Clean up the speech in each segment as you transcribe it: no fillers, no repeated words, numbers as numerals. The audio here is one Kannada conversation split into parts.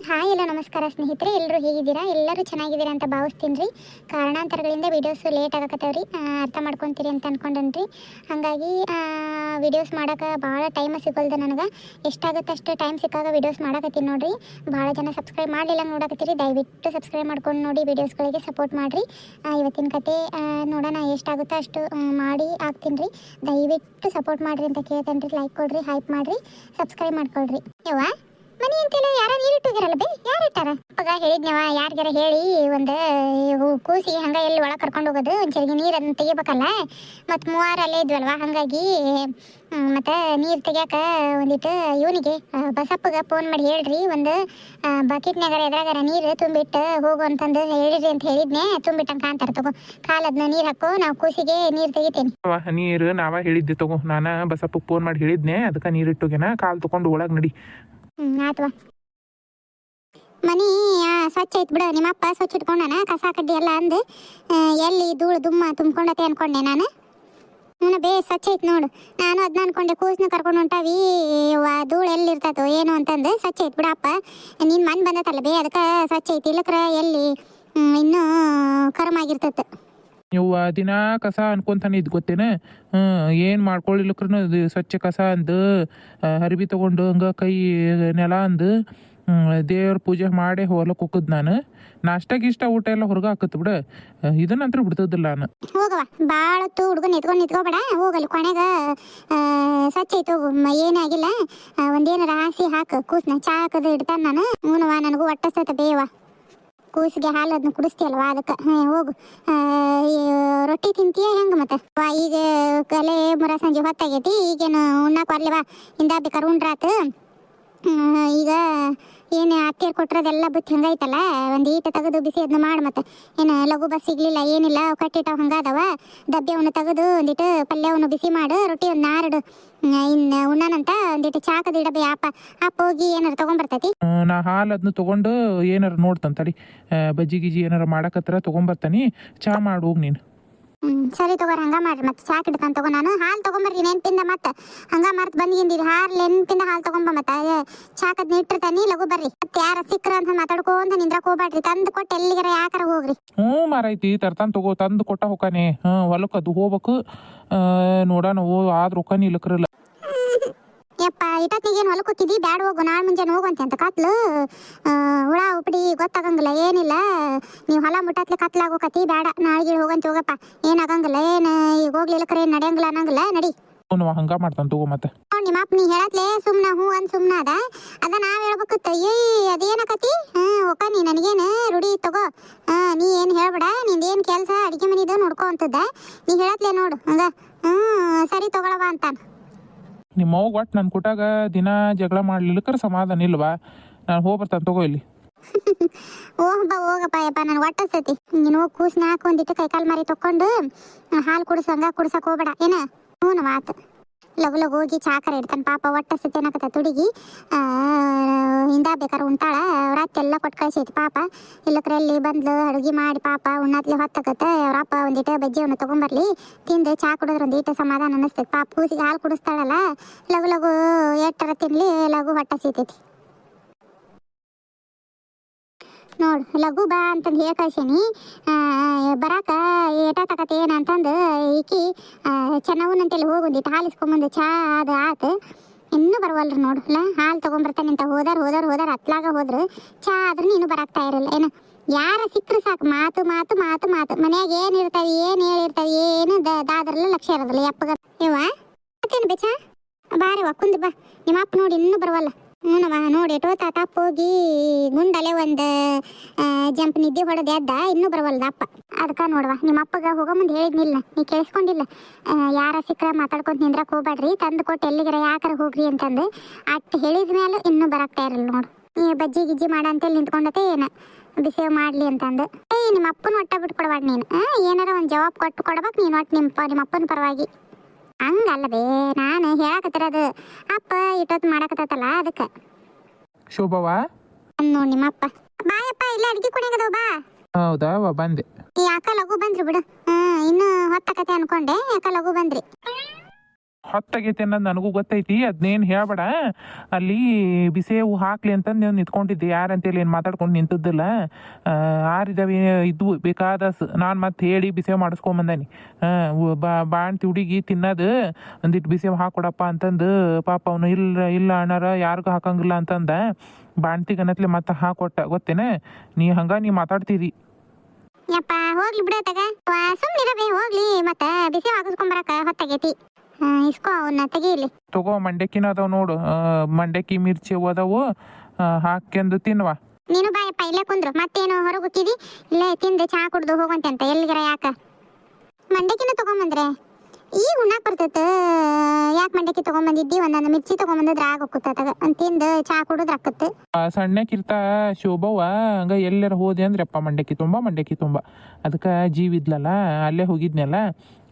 ಹಾಯ್ ಎಲ್ಲ ನಮಸ್ಕಾರ ಸ್ನೇಹಿತರೆ, ಎಲ್ಲರೂ ಹೇಗಿದ್ದೀರಾ? ಎಲ್ಲರೂ ಚೆನ್ನಾಗಿದ್ದೀರಾ ಅಂತ ಭಾವಿಸ್ತೀನಿ ರೀ. ಕಾರಣಾಂತರಗಳಿಂದ ವೀಡಿಯೋಸ್ ಲೇಟ್ ಆಗಕತ್ತವ ರೀ, ಅರ್ಥ ಮಾಡ್ಕೊತೀರಿ ಅಂತ ಅನ್ಕೊಂಡೇನಿ. ಹಾಗಾಗಿ ವೀಡಿಯೋಸ್ ಮಾಡೋಕೆ ಭಾಳ ಟೈಮ್ ಸಿಗೋಲ್ದು ನನಗೆ. ಎಷ್ಟಾಗುತ್ತೆ ಅಷ್ಟು ಟೈಮ್ ಸಿಕ್ಕಾಗ ವೀಡಿಯೋಸ್ ಮಾಡಕತ್ತೀನಿ ನೋಡಿರಿ. ಭಾಳ ಜನ ಸಬ್ಸ್ಕ್ರೈಬ್ ಮಾಡಲಿಲ್ಲ ನೋಡಕತ್ತೀರಿ. ದಯವಿಟ್ಟು ಸಬ್ಸ್ಕ್ರೈಬ್ ಮಾಡ್ಕೊಂಡು ನೋಡಿ, ವೀಡಿಯೋಸ್ಗಳಿಗೆ ಸಪೋರ್ಟ್ ಮಾಡಿರಿ. ಇವತ್ತಿನ ಕತೆ ನೋಡೋಣ, ಎಷ್ಟಾಗುತ್ತೋ ಅಷ್ಟು ಮಾಡಿ ಹಾಕ್ತೀನಿ ರೀ. ದಯವಿಟ್ಟು ಸಪೋರ್ಟ್ ಮಾಡಿರಿ ಅಂತ ಕೇಳ್ತೇನೆ ರೀ. ಲೈಕ್ ಕೊಡ್ರಿ, ಹೈಪ್ ಮಾಡಿರಿ, ಸಬ್ಸ್ಕ್ರೈಬ್ ಮಾಡ್ಕೊಳ್ರಿ. ಯವ್ವ ಮನಿ ಅಂತೆಲ್ಲ ಯಾರ ನೀರಿಟ್ಟಿದ್ದೀರಲ್ಲ ಬೇ, ಯಾರು ಇಟ್ಟಾರ? ಅಪ್ಪಗ ಹೇಳಿದ್ನವ, ಯಾರಿಗಾರ ಹೇಳಿ ಒಂದು ಕೂಸಿ ಹಂಗ ಎಲ್ಲಿ ಒಳಗೆ ಕರ್ಕೊಂಡು ಹೋಗೋದು, ಒಂದು ಚರಿಗೆ ನೀರನ್ನು ತೆಗಿಬೇಕಲ್ಲ. ಮತ್ತು ಮೂವಾರು ಅಲ್ಲೇ ಇದ್ವಲ್ವ, ಹಾಗಾಗಿ ಮತ್ತು ನೀರು ತೆಗಿಯಾಕ ಒಂದಿಟ್ಟು ಇವನಿಗೆ ಬಸಪ್ಪಗೆ ಫೋನ್ ಮಾಡಿ ಹೇಳ್ರಿ, ಒಂದು ಬಕೆಟ್ನಾಗಾರ ಎದ್ರಾಗಾರ ನೀರು ತುಂಬಿಟ್ಟು ಹೋಗು ಅಂತಂದು ಹೇಳಿರಿ ಅಂತ ಹೇಳಿದ್ನೆ. ತುಂಬಿಟ್ಟಂಗೆ ಕಾಂತಾರೆ, ತಗೋ ಕಾಲದ್ನ ನೀರು ಹಾಕು, ನಾವು ಕೂಸಿಗೆ ನೀರು ತೆಗಿತೇನೆ. ನೀರು ನಾವ ಹೇಳಿದ್ದೆ ತಗೋ, ನಾನು ಬಸಪ್ಪಗೆ ಫೋನ್ ಮಾಡಿ ಹೇಳಿದ್ನೆ, ಅದಕ್ಕೆ ನೀರು ಇಟ್ಟೋಗ್ಯಾನ. ಕಾಲು ತೊಗೊಂಡು ಒಳಗೆ ನಡಿ. ಆತ್ವಾ. ಮನಿ ಸ್ವಚ್ಛ ಐತ್ ಬಿಡು, ನಿಮ್ಮಪ್ಪ ಸ್ವಚ್ಛ ಇಟ್ಕೊಂಡಾನ. ಕಸ ಕಡ್ಡಿ ಎಲ್ಲ ಅಂದು ಎಲ್ಲಿ ಧೂಳು ದುಮ್ಮ ತುಂಬ್ಕೊಂಡತೆ ಅನ್ಕೊಂಡೆ ನಾನು. ಬೇ ಸ್ವಚ್ಛ ಐತ್ ನೋಡು. ನಾನು ಅದನ್ನ ಅನ್ಕೊಂಡೆ, ಕೂಸ್ನ ಕರ್ಕೊಂಡು ಹೊಂಟಾವಿ, ಧೂಳು ಎಲ್ಲಿರ್ತತೋ ಏನು ಅಂತಂದು. ಸ್ವಚ್ಛ ಐತ್ ಬಿಡಪ್ಪ, ನಿನ್ನ ಮನ್ ಬಂದತಲ್ಲ ಬೇ, ಅದಕ್ಕೆ ಸ್ವಚ್ಛ ಐತಿ. ಇಲ್ಲಕ್ರ ಎಲ್ಲಿ ಇನ್ನೂ ಕರ್ಮಾಗಿರ್ತೈತೆ. ಇವ್ವ ದಿನ ಕಸ ಅನ್ಕೊಂತಾನೆ ಇದ್ ಗೊತ್ತೇನ. ಏನು ಮಾಡ್ಕೊಳ್ಳಿಲ್ಲಕ್ರೂ ಸ್ವಚ್ಛ ಕಸ ಅಂದು ಅರಿವಿ ತೊಗೊಂಡು ಹಂಗೆ ಕೈ ನೆಲ ಅಂದು ದೇವ್ರ ಪೂಜೆ ಮಾಡಿ ಹೊಲಕ್ಕೆ ಹೋಗದ್ ನಾನು. ನಾಷ್ಟಾಗ ಇಷ್ಟ ಊಟ ಎಲ್ಲ ಹೊರಗೆ ಹಾಕತ್ ಬಿಡ, ಇದನ್ನಂತ್ರ ಬಿಡ್ತದಿಲ್ಲ ನಾನು. ಹೋಗವ, ಭಾಳ ಹೊತ್ತು ಹುಡುಗನ ನಿತ್ಕೋಬೇಡ, ಹೋಗಲಿ ಕೊನೆಗೆ ಸ್ವಚ್ಛ ಐತೆ ಹೋಗು. ಏನಾಗಿಲ್ಲ, ಒಂದೇನಾರ ಹಾಸಿ ಹಾಕು ಕೂಸ್ನ. ಚಾ ಹಾಕದು ಇಡ್ತಾನೆ ನಾನು. ಹ್ಞೂನವ, ನನಗೂ ಹೊಟ್ಟಸ್ತೈತೆ ಬೇವ. ಕೂಸಿಗೆ ಹಾಲು ಅದನ್ನ ಕುಡಿಸ್ತೀಯಲ್ವ, ಅದಕ್ಕೆ ಹೋಗು. ರೊಟ್ಟಿ ತಿಂತೀಯ ಹೆಂಗೆ ಮತ್ತೆ? ಈಗ ಕಲೆ ಮುರ ಸಂಜೆ ಹೊತ್ತಾಗೈತಿ, ಈಗೇನು ಉಣ್ಣಾಕ ಬರ್ಲಿವಾ, ಇಂದ ಬೇಕಾರೆ ಉಂಡ್ರಾತು. ಈಗ ಏನು ಅತ್ತಿಯರು ಕೊಟ್ಟಿರೋದೆಲ್ಲ ಬುತ್ತಿ ಹಂಗೈತಲ್ಲ, ಒಂದು ಈಟ ತೆಗೆದು ಬಿಸಿ ಅದನ್ನ ಮಾಡಿ. ಮತ್ತೆ ಏನು ಲಘು ಬಸ್ ಸಿಗ್ಲಿಲ್ಲ ಏನಿಲ್ಲ, ಕಟ್ಟಿಟ್ಟಾವ ಹಂಗಾದವ. ಡಬ್ಬಿಯವನ್ನ ತೆಗೆದು ಒಂದಿಟ್ಟು ಪಲ್ಯವನ್ನು ಬಿಸಿ ಮಾಡು, ರೊಟ್ಟಿ ಒಂದು ನಾರಡು. ಇನ್ನು ಉಣ್ಣಾನಂತ ಒಂದಿಟ್ಟು ಚಾಕದ ಇಡಬೇ. ಅಪ್ಪ ಹೋಗಿ ಏನಾರು ತೊಗೊಂಬರ್ತೈತಿ. ನಾ ಹಾಲು ಅದನ್ನ ತೊಗೊಂಡು ಏನಾರು ನೋಡ್ತಾನೆ ತಡಿ, ಬಜ್ಜಿ ಗಿಜ್ಜಿ ಏನಾರು ಮಾಡಕತ್ತಾರ ತೊಗೊಂಬರ್ತಾನೆ. ಚಾ ಮಾಡಿ ಹೋಗಿ ನೀನು. ಸರಿ ತಗೋರಿ, ಹಂಗ ಮಾಡ್ರಿ. ಮತ್ತೆ ಚಾಕ್ ಇಡ್ತಾನೆ ತಗೋ. ನಾನು ಹಾಲು ತೊಗೊಂಬರ್ರಿ ನೆನಪಿಂದ. ಮತ್ತೆ ಹಂಗ ಮರ್ತು ಬಂದಿದ್ದೀರಿ, ಹಾಲು ನೆನಪಿಂದ ಹಾಲು ತೊಗೊಂಬ. ಮತ್ತೆ ಚಾಕದ್ನ ಇಟ್ಟಿರ್ತಾನೆ, ಲಘು ಬರ್ರಿ. ಮತ್ತೆ ಯಾರ ಸಿಕ್ಕ್ರ ಅಂತ ಮಾತಾಡ್ಕೊಂತ ನಿಂದ್ರಕ್ ಹೋಗ್ಬೇಡ್ರಿ. ತಂದು ಕೊಟ್ಟು ಎಲ್ಲಿಗಾರ ಯಾಕಾರ ಹೋಗ್ರಿ. ಮಾರೈತಿ ತರ್ತಾನೆ ತಗೋ, ತಂದು ಕೊಟ್ಟ ಹೋಗಾನೆ. ಹೊಲಕ್ಕೆ ಅದು ಹೋಗ್ಬೇಕು, ನೋಡೋಣ. ಆದ್ರ ರೊಕ್ಕನಿ ಇಲ್ಲಕ್ರಲ್ಲ. ಯಪ್ಪ, ಇಟತ್ನಿಗೇನು ಹೊಲಕ್ಕೆ ಹೋಗಿದ್ದಿ? ಬ್ಯಾಡ ಹೋಗು, ನಾಳೆ ಮುಂಜಾನೆ ಹೋಗುವಂತೆ ಅಂತ. ಕತ್ಲು ಹುಳ ಉಪ್ಪಡಿ ಗೊತ್ತಾಗಂಗಿಲ್ಲ ಏನಿಲ್ಲ. ನೀವು ಹೊಲ ಮುಟ್ಟತ್ಲೆ ಕತ್ಲಾಗೋಕತಿ. ಬೇಡ, ನಾಳೆಗೆ ಹೋಗಂತ ಹೋಗಪ್ಪ. ಏನಾಗಂಗಿಲ್ಲ, ಏನು ಈಗ ಹೋಗ್ಲಿಲ್ಲಕ್ರೆ ಏನು ನಡೆಯಂಗಿಲ್ಲ ಅನ್ನಂಗಿಲ್ಲ. ನಡಿ. ಹಂಗ ಮಾಡ್ತಾನೆ ತಗೋ. ಮತ್ತೆ ನಿಮ್ಮ ಅಪ್ಪ ನೀ ಹೇಳತ್ಲೆ ಸುಮ್ನ ಹೂ ಅಂದ್ ಸುಮ್ನ ಅದ ನಾವ್ ಹೇಳ್ಬೇಕತ್ತ. ಅದೇನಕತಿ ಒಕ್ಕ ನೀ ನನಗೇನು ರೂಢಿ ತಗೋ. ನೀ ಏನು ಹೇಳ್ಬೇಡ, ನಿಂದೇನು ಕೆಲಸ ಅಡಿಗೆ ಮನಿದು ನೋಡ್ಕೊ ಅಂತದ. ನೀ ಹೇಳತ್ಲೆ ನೋಡು ಹಂಗ. ಸರಿ ತಗೊಳವ ಅಂತಾನ. ನಿಮ್ಮ ಅವ್ಗ ಒಟ್ಟು ನನ್ನ ಕೊಟ್ಟಾಗ ದಿನ ಜಗಳ ಮಾಡ್ಲಿಲ್ಲಕ್ರ ಸಮಾಧಾನ ಇಲ್ವಾ? ನಾನು ಹೋಗ್ಬರ್ತಾನೆ ತಗೋ ಇಲ್ಲಿ. ಹೋಗಪ್ಪ ಯಪ್ಪ, ನನ್ ಒಟ್ಟಸ್ತೈತಿ. ನೀನು ಹೋಗಿ ಕೂಸ್ನ ಹಾಕೊಂದಿಟ್ಟು ಕೈಕಾಲು ಮಾರಿ ತಕೊಂಡು ಹಾಲು ಕುಡಿಸಂಗ ಕುಡ್ಸಕ್ ಹೋಗ್ಬೇಡ ಏನ. ಹ್ಞೂ ಮಾತು. ಲಗು ಲಗು ಹೋಗಿ ಚಾಕರ ಇಡ್ತಾನೆ. ಪಾಪ ಒಟ್ಟಸ್ತೈತಿ ಏನಕತ್ತ ತುಡಿಗಿ. ಹಿಂದ ಬೇಕಾರೆ ಉಂಟಾಳ. ಅವ್ರತ್ತೆಲ್ಲ ಕೊಟ್ಟು ಕಳ್ಸೈತಿ ಪಾಪ. ಇಲ್ಲಕ್ರೆ ಎಲ್ಲಿ ಬಂದ್ಲು ಅಡುಗೆ ಮಾಡಿ ಪಾಪ ಉಣ್ಣತ್ಲೆ ಹೊತ್ತಾಕತ್ತೆ. ಅವ್ರಪ್ಪ ಒಂದಿಟ್ಟು ಬಜ್ಜಿಯನ್ನು ತೊಗೊಂಬರ್ಲಿ, ತಿಂದು ಚಾ ಕುಡಿದ್ರೆ ಒಂದಿಟ್ಟು ಸಮಾಧಾನ ಅನ್ನಿಸ್ತೈತಿ. ಪಾಪ ಕೂಸಿಗೆ ಹಾಲು ಕುಡಿಸ್ತಾಳಲ್ಲ, ಲಗು ಲಗು ಎಟ್ಟರ ತಿನ್ಲಿ, ಲಗು ಹೊಟ್ಟೆ ಸಿಗ್ತೈತಿ. ನೋಡು, ಲಘು ಬಾ ಅಂತಂದು ಹೇಳಿ ಕಳ್ಸೀನಿ. ಬರಾಕ ಏಟ ತಕತೆ ಏನಂತಂದು ಈಕಿ ಚೆನ್ನವನಂತೇಳಿ ಹೋಗೊಂದಿಟ್ಟು ಹಾಲಿಸ್ಕೊಂಬಂದು ಚಾ ಅದು ಆತು. ಇನ್ನೂ ಬರವಲ್ರಿ ನೋಡು. ಹಾಲು ತೊಗೊಂಬರ್ತಾನೆ ಅಂತ ಹೋದಾರ ಹತ್ಲಾಗ ಹೋದ್ರು. ಚಾ ಆದ್ರೂ ನೀನು ಬರಾಕ್ತಾ ಇರಲ್ಲ ಏನು. ಯಾರ ಸಿಕ್ಕರು ಸಾಕು, ಮಾತು ಮಾತು ಮಾತು ಮಾತು. ಮನ್ಯಾಗ ಏನು ಇರ್ತಾವೆ, ಏನು ಹೇಳಿರ್ತಾವೆ, ಏನು ದಾದ್ರಲ್ಲ ಲಕ್ಷ್ಯ ಇರೋದಿಲ್ಲ. ಯಪ್ಪಗ ಇವ ಮತ್ತೇನು ಬೇಚ ಬಾರಿ ಕುಂದು ಬಾ. ನಿಮ್ಮ ಅಪ್ಪ ನೋಡಿ ಇನ್ನೂ ಬರವಲ್ಲ. ಹ್ಞೂನವ, ನೋಡಿ ಎಟೋ ತಾತಪ್ಪ ಹೋಗಿ ಗುಂಡಲೆ ಒಂದು ಜಂಪ್ ನಿದ್ದೆ ಹೊಡೆದು ಎದ್ದ, ಇನ್ನೂ ಬರವಲ್ದ ಅಪ್ಪ. ಅದಕ್ಕೆ ನೋಡುವ, ನಿಮ್ಮ ಅಪ್ಪಗ ಹೋಗೋ ಮುಂದೆ ಹೇಳಿದ್ನಿಲ್ಲ, ನೀ ಕೇಳಿಸ್ಕೊಂಡಿಲ್ಲ. ಯಾರ ಸಿಕ್ಕರ ಮಾತಾಡ್ಕೊಂತ ನಿಂದ್ರಕ್ಕೆ ಹೋಗ್ಬೇಡ್ರಿ, ತಂದು ಕೊಟ್ಟು ಎಲ್ಲಿಗಾರ ಯಾಕಾರ ಹೋಗ್ರಿ ಅಂತಂದು ಅಟ್ಟು ಹೇಳಿದ ಮೇಲೆ ಇನ್ನೂ ಬರಾಕ್ತಾ ಇರಲ್ಲ ನೋಡು. ಈ ಬಜ್ಜಿ ಗಿಜ್ಜಿ ಮಾಡ ಅಂತೇಳಿ ನಿಂತ್ಕೊಂಡತೆ ಏನು ಬಿಸಿವ್ ಮಾಡಲಿ ಅಂತಂದು. ನಿಮ್ಮ ಅಪ್ಪನ ಒಟ್ಟ ಬಿಟ್ಟು ಕೊಡಬೇಡ ನೀನು. ಏನಾರ ಒಂದು ಜವಾಬ್ ಕೊಟ್ಟು ಕೊಡ್ಬೇಕು ನೀನು ಒಟ್ಟು ನಿಮ್ಮ ಅಪ್ಪನ ಪರವಾಗಿ. ಹಂಗಲ್ಲ ಬೇ, ನಾನು ಹೇಳಕತ್ತಿರೋದು ಅಪ್ಪ ಇಟ್ಟೊತ್ತು ಮಾಡಕತ್ತಲ್ಲ ಅದಕ್ಕೆ. ಶೋಭವಾ ನೋಡಿ ನಿಮ್ಮಪ್ಪ. ಬಾಯಪ್ಪ, ಇಲ್ಲ ಅಡ್ಗೆ ಕುಣಿಗದು ಬಾ. ಹೌದಾ, ಬಂದೆ. ಯಾಕ ಲಘು ಬಂದ್ರಿ ಬಿಡು. ಇನ್ನು ಹೊತ್ತಕತೆ ಅನ್ಕೊಂಡೆ, ಯಾಕ ಲಘು ಬಂದ್ರಿ. ಹೊತ್ತಾಗೈತೆ ಅನ್ನೋದು ನನಗೂ ಗೊತ್ತೈತಿ, ಅದನ್ನೇನು ಹೇಳ್ಬೇಡ. ಅಲ್ಲಿ ಬಿಸಿಯವು ಹಾಕ್ಲಿ ಅಂತಂದು ನೀವು ನಿಂತ್ಕೊಂಡಿದ್ದೆ, ಯಾರಂತೇಳಿ ಏನು ಮಾತಾಡ್ಕೊಂಡು ನಿಂತಿದ್ದಿಲ್ಲ. ಆರಿದವೆ ಇದ್ವು ಬೇಕಾದ, ನಾನು ಮತ್ತೆ ಹೇಳಿ ಬಿಸಿಯವು ಮಾಡಿಸ್ಕೊಂಬಂದಾನಿ. ಬಾಣ್ತಿ ಹುಡುಗಿ ತಿನ್ನೋದು ಒಂದಿಟ್ಟು ಬಿಸಿಯವು ಹಾಕೊಡಪ್ಪ ಅಂತಂದು ಪಾಪ ಅವನು ಇಲ್ಲ ಅಣ್ಣಾರ ಯಾರಿಗೂ ಹಾಕಂಗಿಲ್ಲ ಅಂತಂದ ಬಾಣ್ತಿಗನತ್ಲೆ ಮತ್ತೆ ಹಾಕೊಟ್ಟ. ಗೊತ್ತೇನೆ ನೀ ಮಾತಾಡ್ತಿದಿ. ಯಪ್ಪ ಹೋಗ್ಲಿ ಬಿಡತ್ತಾಗ, ಸುಮ್ಮನಿರಬೇ ಹೋಗ್ಲಿ, ಮತ್ತೆ ಬಿಸಿ ಹಾಕಿಸ್ಕೊಂಬರಕ ಹೊತ್ತಾಗೈತಿ. ಇಸ್ಕೋ ಅವನ್ನ ತೆಗೀಲಿ. ತಗೋ ಮಂಡಕ್ಕಿನ ಅದಾವ ನೋಡು, ಮಂಡಕ್ಕಿ ಮಿರ್ಚಿ ಅದಾವು, ಹಾಕ್ಯಂದು ತಿನ್ನುವ. ನೀನು ಬಾಯಪ್ಪ ಇಲ್ಲೇ ಕುಂದ್ರು, ಮತ್ತೇನು ಹೊರಗೆ ಹೋಗಿದಿ? ಇಲ್ಲೇ ತಿಂದು ಚಹಾ ಕುಡ್ದು ಹೋಗಂತೆ ಅಂತ ಎಲ್ಲಿಗರ. ಯಾಕ ಮಂಡಕ್ಕಿನ ತಗೊಂಬಂದ್ರೆ ಈಗ ಉಣ್ಣಾಕ್ ಬರ್ತೈತೆ. ಯಾಕೆ ಮಂಡಕ್ಕಿ ತಗೊಂಬಂದಿದ್ದಿ? ಒಂದೊಂದು ಮಿರ್ಚಿ ತಗೊಂಬಂದಿದ್ರೆ ಆಗೋಕ್ಕತ್ತಾಗ ತಿಂದು ಚಹಾ ಕುಡಿದ್ರೆ ಆಕತ್ತೆ. ಸಣ್ಣಕ್ಕಿರ್ತ ಶೋಭವ್ವ ಹಂಗ ಎಲ್ಲರ ಹೋದೆ ಅಂದ್ರೆ ಅಪ್ಪ ಮಂಡಕ್ಕಿ ತುಂಬ ಅದಕ್ಕೆ ಜೀವಿದ್ಲಲ್ಲ, ಅಲ್ಲೇ ಹೋಗಿದ್ನಲ್ಲ,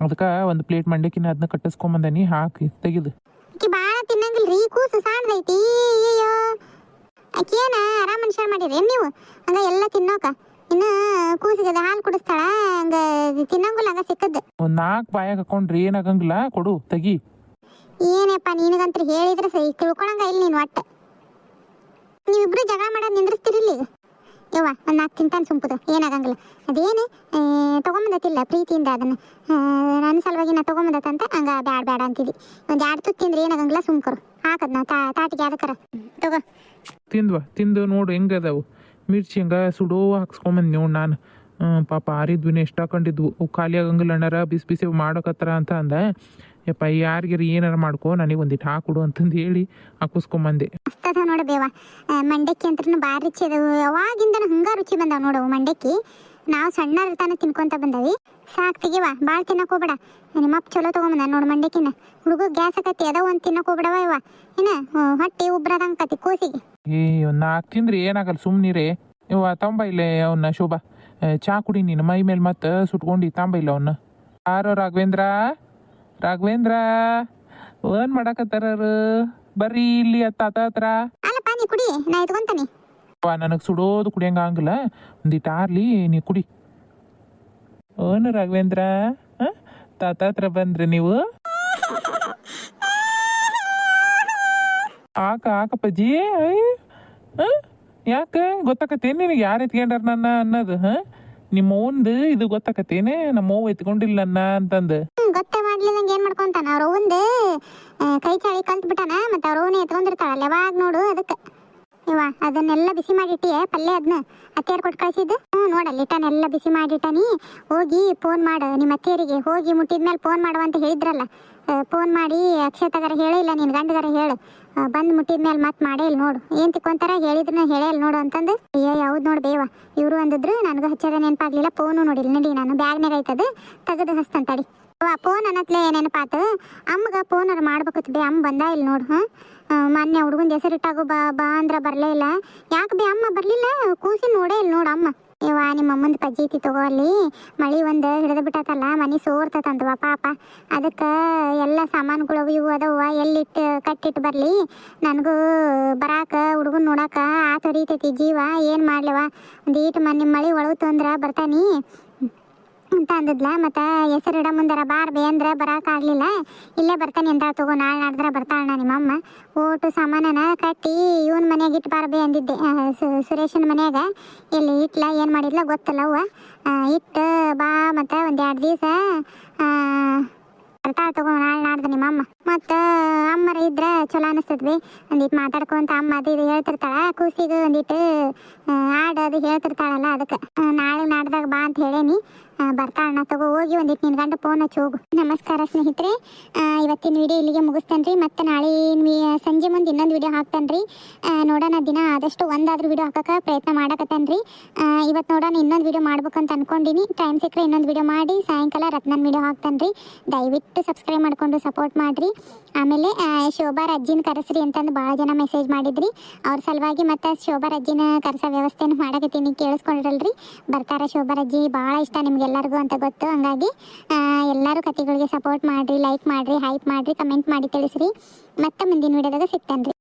ಅದಕ್ಕೆ ಒಂದು ಪ್ಲೇಟ್ ಮಂಡಕ್ಕಿನ ಅದನ್ನ ಕಟ್ಟಿಸ್ಕೊಂಬಂದನಿ, ಹಾಕಿ ತೆಗಿದು. ಆಕಿ ಭಾಳ ತಿನ್ನಂಗಿಲ್ರಿ, ಕೂಸು ಸಾಣ್ದೈತಿ. ಅಯ್ಯೋ ಆಕೇನ ಆರಾಮ ಮನುಷ್ಯ ಮಾಡಿರಿ ನೀವು, ಹಂಗ ಎಲ್ಲ ತಿನ್ನೋಕ. ಇನ್ನು ಕೂಸಿಗೆ ಹಾಲು ಕುಡಿಸ್ತಾಳ, ಹಂಗ ತಿನ್ನಂಗಿಲ್ಲ, ಹಂಗ ಸಿಕ್ಕದ್ದು. ಒಂದು 4 ಬಾಯಾಗ ಹಾಕೊಂಡ್ರಿ ಏನಾಗಂಗಿಲ್ಲ, ಕೊಡು ತೆಗಿ. ಏನಪ್ಪ ನಿನಗಂತ್ರ ಹೇಳಿದ್ರೆ ಸರಿ ತಿಳ್ಕೊಳಂಗ ಇಲ್ಲ ನೀನು. ಒಟ್ಟು ನೀವಿಬ್ರು ಜಗಳ ಮಾಡೋದು ನಿಂದ್ರಿಸ್ತಿರಿಲ್ಲ ಈಗ. ಯವ್ವ ಒಂದು 4 ತಿಂತಾನೆ ಸುಂಪುದು, ಏನಾಗಂಗಿಲ್ಲ. ಅದೇನು ತೊಗೊಂಬಂದತಿಲ್ಲ ಪ್ರೀತಿಯಿಂದ, ಅದನ್ನು ನನ್ನ ಸಲುವಾಗಿ ನಾ ತೊಗೊಂಬಂದತ್ತಂತ ಹಂಗ ಬ್ಯಾಡ ಅಂತಿದ್ದಿ. ಒಂದು 2 ತುತ್ತು ತಿಂದ್ರೆ ಏನಾಗಂಗಿಲ್ಲ, ಸುಮ್ಕರು ಹಾಕದ್ನ ತಾಟಿಗೆ ಅದಕ್ಕರ ತಗೋ. ತಿಂದು ನೋಡು ಹೆಂಗದಾವು ಮಿರ್ಚಿ, ಹಂಗ ಸುಡೋ ಹಾಕ್ಸ್ಕೊಂಬಂದು ನೋಡು. ನಾನು ಪಾಪ ಆರಿದ್ವಿನ ಎಷ್ಟು ಹಾಕೊಂಡಿದ್ವು, ಅವು ಖಾಲಿ ಆಗಂಗಿಲ್ಲ ಅಣ್ಣಾರ, ಬಿಸಿ ಮಾಡೋಕತ್ತಾರ ಅಂತ ಅಂದ. ಯಪ್ಪ ಯಾರಿಗಾರ ಏನಾರ ಮಾಡ್ಕೊ, ನನಗೆ ಒಂದಿಟ್ಟು ಹಾಕೊಡು ಅಂತಂದು ಹೇಳಿ ಹಾಕಿಸ್ಕೊಂಬಂದೆ. ಅಷ್ಟದ ನೋಡು ಬೇವ, ಮಂಡಕ್ಕಿ ಅಂತ್ರೂ ಭಾಳ ರುಚಿ ಅದಾವು. ಯಾವಾಗಿಂದ ಹಂಗ ರುಚಿ ಬಂದಾವ ನೋಡವು ಮಂಡಕ್ಕಿ. ನಾವು ಸಣ್ಣ ಇರ್ತಾನೆ ತಿನ್ಕೊಂತ ಬಂದವಿ. ಸಾಕು ತೆಗಿವ, ಭಾಳ ತಿನ್ನಕ್ಕೆ ಹೋಗ್ಬೇಡ. ನಿಮ್ಮಪ್ಪ ಚಲೋ ತೊಗೊಂಬಂದ ನೋಡು ಮಂಡಕ್ಕಿನ. ಹುಡುಗ ಗ್ಯಾಸ್ ಆಕತಿ ಅದಾವ ಒಂದು ತಿನ್ನಕ್ಕೆ ಹೋಗ್ಬಿಡವ. ಇವ ಏನ ಹೊಟ್ಟೆ ಉಬ್ರದಂಗೆ ಕತಿ ಕೂಸಿಗೆ. ಒಂದು 4 ತಿಂದ್ರೆ ಏನಾಗಲ್ಲ, ಸುಮ್ಮನಿರೇ. ಇವ ತಂಬ ಇಲ್ಲೇ ಅವನ್ನ ಶೋಭಾ, ಚಾ ಕುಡಿ ನೀನು, ಮೈ ಮೇಲೆ ಮತ್ತೆ ಸುಟ್ಕೊಂಡು ತಾಂಬ ಇಲ್ಲ ಅವನ್ನ. ಯಾರೋ ರಾಘವೇಂದ್ರ ಏನ್ ಮಾಡಕತ್ತಾರರು? ಬರ್ರಿ ಇಲ್ಲಿ ತಾತ ಹತ್ರ. ಅಲ್ಲಪ್ಪ ನೀ ಕುಡಿ, ನಾ ಇಟ್ಕೊಂತಾನೆ. ನನಗೆ ಸುಡೋದು ಕುಡಿಯಂಗ ಆಗಂಗಿಲ್ಲ, ಒಂದಿಟ್ಟು ಆರ್ಲಿ ನೀ ಕುಡಿ. ಏನು ರಾಘವೇಂದ್ರ, ತಾತ ಹತ್ರ ಬಂದ್ರಿ ನೀವು? ಆಕಪ್ಪಜ್ಜಿ, ಯಾಕೆ ಗೊತ್ತಾಕತ್ತೇನು ನಿನಗೆ ಯಾರು ಎತ್ಕೊಂಡಾರ ನನ್ನ ಅನ್ನೋದು? ನಿಮ್ಮ ಅವ್ವಂದು ಇದು ಗೊತ್ತಾಕತ್ತೇನೆ, ನಮ್ಮ ಅವ್ವ ಎತ್ಕೊಂಡಿಲ್ಲ ನನ್ನ ಅಂತಂದು. ಗೊತ್ತೇ ಮಾಡ್ಲಿಲ್ಲಂಗೆ ಏನ್ ಮಾಡ್ಕೊಂತಾನ ಅವ್ರ ಅವ್ವಂದು ಕೈ ಚಾಳಿ ಕಲ್ತ್ ಬಿಟ್ಟಾನ. ಮತ್ತೆ ಅವ್ರ ಅವ್ವನೇ ಎತ್ಕೊಂಡಿರ್ತಾಳಲ್ಲ ಯಾವಾಗ ನೋಡು. ಅದಕ್ಕೆ ಇವ ಅದನ್ನೆಲ್ಲ ಬಿಸಿ ಮಾಡಿಟ್ಟಿಯೇ ಪಲ್ಯ, ಅದನ್ನ ಅತ್ತೆಯರ್ ಕೊಟ್ಟು ಕಳಿಸಿದ್ದು. ನೋಡಲ್ಲಿ ಇಟ್ಟನೆಲ್ಲ ಬಿಸಿ ಮಾಡಿಟ್ಟಾನಿ. ಹೋಗಿ ಫೋನ್ ಮಾಡು ನಿಮ್ಮ ಅತ್ತೆಯರಿಗೆ, ಹೋಗಿ ಮುಟ್ಟಿದ್ಮೇಲೆ ಫೋನ್ ಮಾಡುವ ಅಂತ ಹೇಳಿದ್ರಲ್ಲ. ಫೋನ್ ಮಾಡಿ ಅಕ್ಷತಗಾರ ಹೇಳಿಲ್ಲ, ನಿನ್ನ ಗಂಡಗಾರ ಹೇಳು, ಬಂದು ಮುಟ್ಟಿದ್ಮೇಲೆ ಮತ್ತೆ ಮಾಡೇ ಇಲ್ಲ ನೋಡು. ಏನು ತಿಕ್ಕೊಂತಾರ ಹೇಳಿದ್ರನ್ನ ಹೇಳೇ ಇಲ್ಲ ನೋಡು ಅಂತಂದು. ಅಯ್ಯೋ ಯಾವ್ದು ನೋಡಿ ಬೇವ, ಇವರು ಅಂದಿದ್ರು, ನನಗೂ ಹಚ್ಚದ ನೆನಪಾಗ್ಲಿಲ್ಲ. ಫೋನು ನೋಡಿಲ್ಲ ನಡಿ, ನಾನು ಬ್ಯಾಗ್ನಾಗ ಐತದು ತೆಗೆದು ಹಸ್ತಂತಡಿ. ಫೋನ್ ಅನ್ನತ್ಲೆ ನೆನಪಾತು. ಅಮ್ಮಗೆ ಫೋನರ ಮಾಡ್ಬೇಕತ್ ಬೇ, ಅಮ್ಮ ಬಂದ ಇಲ್ಲ ನೋಡು. ಮೊನ್ನೆ ಹುಡುಗನ ಹೆಸರಿಟ್ಟಾಗು ಬಾ ಅಂದ್ರೆ ಬರಲೇ ಇಲ್ಲ. ಯಾಕೆ ಬೇ ಅಮ್ಮ ಬರಲಿಲ್ಲ? ಕೂಸಿ ನೋಡೇ ಇಲ್ಲ ನೋಡು ಅಮ್ಮ. ಇವ ನಿಮ್ಮ ಅಮ್ಮಂದು ಪಜ್ಜಿ ತಗೋ, ಅಲ್ಲಿ ಮಳೆ ಒಂದು ಹಿಡಿದು ಬಿಟ್ಟತಲ್ಲ, ಮನೆ ಸೋರ್ತತಂತವ ಪಾಪ. ಅದಕ್ಕೆ ಎಲ್ಲ ಸಾಮಾನುಗಳು ಇವು ಅದವ, ಎಲ್ಲಿಟ್ಟು ಕಟ್ಟಿಟ್ಟು ಬರಲಿ, ನನಗೂ ಬರಾಕ ಹುಡುಗನ ನೋಡಾಕ ಆತೊರಿತೈತಿ ಜೀವ. ಏನು ಮಾಡ್ಲಿವ, ಒಂದೀಟು ನಿಮ್ಮ ಮಳೆ ಒಳಗುತ್ತು ಅಂದ್ರೆ ಬರ್ತಾನಿ ಅಂತ ಅಂದಿದ್ಲ. ಮತ್ತು ಹೆಸರಿಡ ಮುಂದಾರ ಬಾರ್ಬೇ ಅಂದ್ರೆ ಬರೋಕ್ಕಾಗಲಿಲ್ಲ. ಇಲ್ಲೇ ಬರ್ತಾನೆ ಅಂತ ತಗೋ, ನಾಳೆ ನಾಡ್ದ್ರೆ ಬರ್ತಾಳ ನಿಮ್ಮಮ್ಮ. ಓಟು ಸಾಮಾನನ ಕಟ್ಟಿ ಇವನ ಮನೆಯಾಗ ಇಟ್ಟು ಬಾರ್ಬೇ ಅಂದಿದ್ದೆ, ಸುರೇಶನ ಮನೆಯಾಗ. ಎಲ್ಲಿ ಇಟ್ಲ ಏನು ಮಾಡಿದ್ಲ ಗೊತ್ತಲ್ಲ ಅವ್ವ. ಇಟ್ಟು ಬಾ, ಮತ್ತು ಒಂದು 2 ದಿವಸ ಬರ್ತಾಳೆ ತಗೋ, ನಾಳೆ ನಾಡ್ದು ನಿಮ್ಮಮ್ಮ. ಮತ್ತು ಅಮ್ಮರ ಇದ್ರೆ ಚಲೋ ಅನಿಸ್ತದ್ವಿ, ಒಂದಿಟ್ಟು ಮಾತಾಡ್ಕೊಂತ ಅಮ್ಮ ಅದು ಇದು ಹೇಳ್ತಿರ್ತಾಳೆ. ಕೂಸಿಗೆ ಒಂದಿಟ್ಟು ಹಾಡು ಅದು ಹೇಳ್ತಿರ್ತಾಳಲ್ಲ, ಅದಕ್ಕೆ ನಾಳೆ ನಾಡ್ದಾಗ ಬಾ ಅಂತ ಹೇಳೇನಿ. ಬರ್ತಾಳಣ್ಣ ತಗೋ, ಹೋಗಿ ಒಂದಿಟ್ಟು ನಿನ್ನ ಗಂಡ ಫೋನ್ ಹಚ್ಚಿ ಹೋಗು. ನಮಸ್ಕಾರ ಸ್ನೇಹಿತರೆ, ಇವತ್ತಿನ ವಿಡಿಯೋ ಇಲ್ಲಿಗೆ ಮುಗಿಸ್ತೇನೆ ರೀ. ಮತ್ತು ನಾಳೆ ಸಂಜೆ ಮುಂದೆ ಇನ್ನೊಂದು ವಿಡಿಯೋ ಹಾಕ್ತಾನೆ ರೀ. ನೋಡೋಣ, ದಿನ ಆದಷ್ಟು ಒಂದಾದ್ರೂ ವಿಡಿಯೋ ಹಾಕೋಕೆ ಪ್ರಯತ್ನ ಮಾಡಕತ್ತಾನೆ ರೀ. ಇವತ್ತು ನೋಡೋಣ ಇನ್ನೊಂದು ವಿಡಿಯೋ ಮಾಡ್ಬೇಕಂತ ಅನ್ಕೊಂಡಿನಿ. ಟೈಮ್ ಸಿಕ್ಕರೆ ಇನ್ನೊಂದು ವಿಡಿಯೋ ಮಾಡಿ ಸಾಯಂಕಾಲ ರತ್ನನ್ ವಿಡಿಯೋ ಹಾಕ್ತಾನೆ ರೀ. ದಯವಿಟ್ಟು ಸಬ್ಸ್ಕ್ರೈಬ್ ಮಾಡಿಕೊಂಡು ಸಪೋರ್ಟ್ ಮಾಡಿರಿ. ಆಮೇಲೆ ಶೋಭಾ ಅಜ್ಜಿನ ಕರೆಸ್ರಿ ಅಂತಂದು ಭಾಳ ಜನ ಮೆಸೇಜ್ ಮಾಡಿದ್ರಿ. ಅವ್ರ ಸಲುವಾಗಿ ಮತ್ತು ಶೋಭಾ ಅಜ್ಜಿನ ಕರೆಸೋ ವ್ಯವಸ್ಥೆನ ಮಾಡಕತ್ತೀನಿ, ಕೇಳಿಸ್ಕೊಂಡಿರಲ್ರಿ. ಬರ್ತಾರೆ ಶೋಭಾ ಅಜ್ಜಿ, ಭಾಳ ಇಷ್ಟ ನಿಮ್ಗೆಲ್ಲರಿಗೂ ಅಂತ ಗೊತ್ತು. ಹಂಗಾಗಿ ಎಲ್ಲರೂ ಕತೆಗಳಿಗೆ ಸಪೋರ್ಟ್ ಮಾಡಿರಿ, ಲೈಕ್ ಮಾಡಿರಿ, ಹೈಪ್ ಮಾಡಿರಿ, ಕಮೆಂಟ್ ಮಾಡಿ ತಿಳಿಸ್ರಿ. ಮತ್ತೆ ಮುಂದಿನ ವಿಡಿಯೋದಾಗ ಸಿಗ್ತೇನೆ ರೀ.